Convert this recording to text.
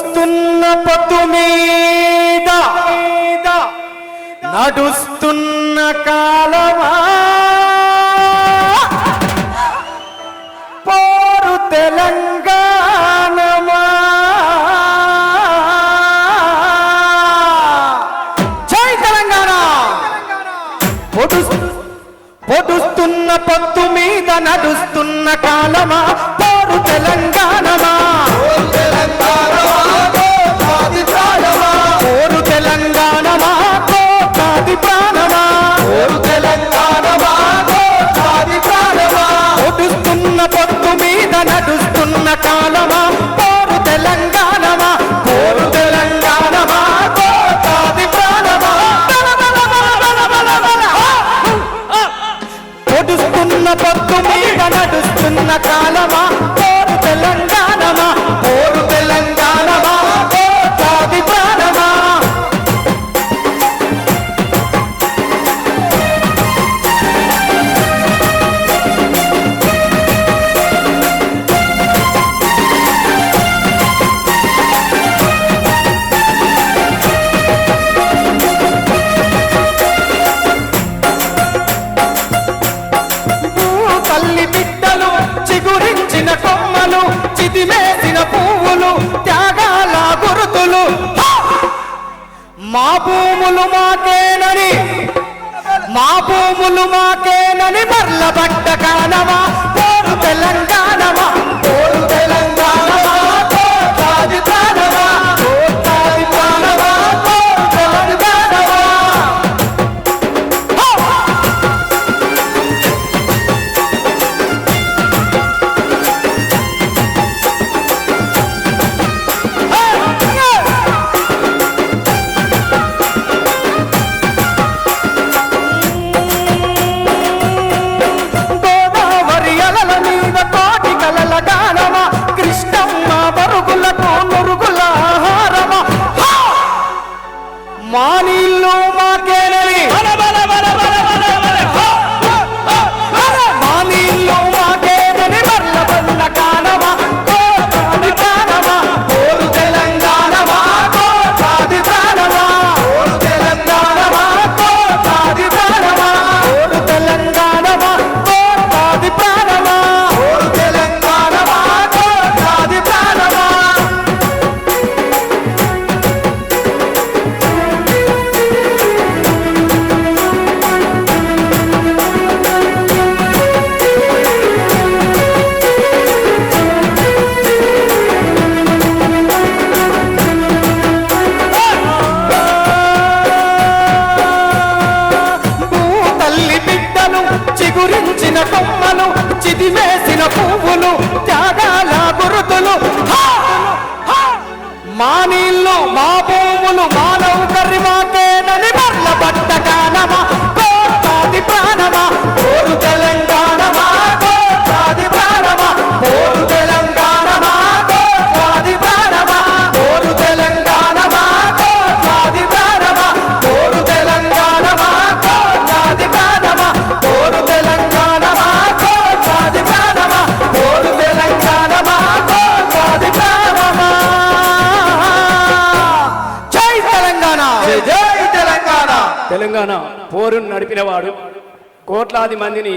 పొడుస్తున్న పొద్దు మీద నడుస్తున్న కాలమా పోరు తెలంగాణమా జై తెలంగాణ పొడుస్తున్న పొద్దు మీద నడుస్తున్న కాలమా పోరు తెలంగాణమా పోరు తెలంగాణమా కోటాది ప్రాణమా పొడుస్తున్న పొద్దు మీద నడుస్తున్న కాలమా పోరు తెలంగాణమా పోరు తెలంగాణమా కోటాది ప్రాణమా పొడుస్తున్న పొద్దు మీద నడుస్తున్న కాలమా పోరు తెలంగాణమా పోరు తెలంగాణమా కోటాది ప్రాణమా చిగురించిన కొమ్మలు చిదిమేసిన పువ్వులు త్యాగాల గుర్తులు మా భూములు మాకేనని మర్లబడ్డ కానమా పోరు తెలంగాణమా పోరు తెలంగాణమా కోటాది ప్రాణమా కోటాది ప్రాణమా పోరు తెలంగాణమా మా నీళ్ళు మాకేనని మా నీళ్ళు మాకేనని మర్లబన్న కానమా కోటాది ప్రాణమా పోరు తెలంగాణమా కోటాది ప్రాణమా పోరు తెలంగాణమా కోటాది ప్రాణమా పోరు తెలంగాణమా కోటాది ప్రాణమా పోరు తెలంగాణమా కోటాది ప్రాణమా చిగురించిన కొమ్మలు చిదిమేసిన పువ్వులు త్యాగాల గుర్తులు మా నీళ్ళు మా భూములు మానవుకరి మాకేనని మర్లబడ్డ కానమా కోటాది ప్రాణమా పోరు తెలంగాణమా కోటాది ప్రాణమా పోరు తెలంగాణమా కోటాది ప్రాణమా పోరు తెలంగాణమా కోటాది ప్రాణమా పోరు తెలంగాణమా కోటాది ప్రాణమా పోరు తెలంగాణమా కోటాది ప్రాణమా పోరు తెలంగాణమా కోటాది ప్రాణమా జై తెలంగాణ జై తెలంగాణ తెలంగాణ పోరును నడిపినవాడు కోట్లాది మందిని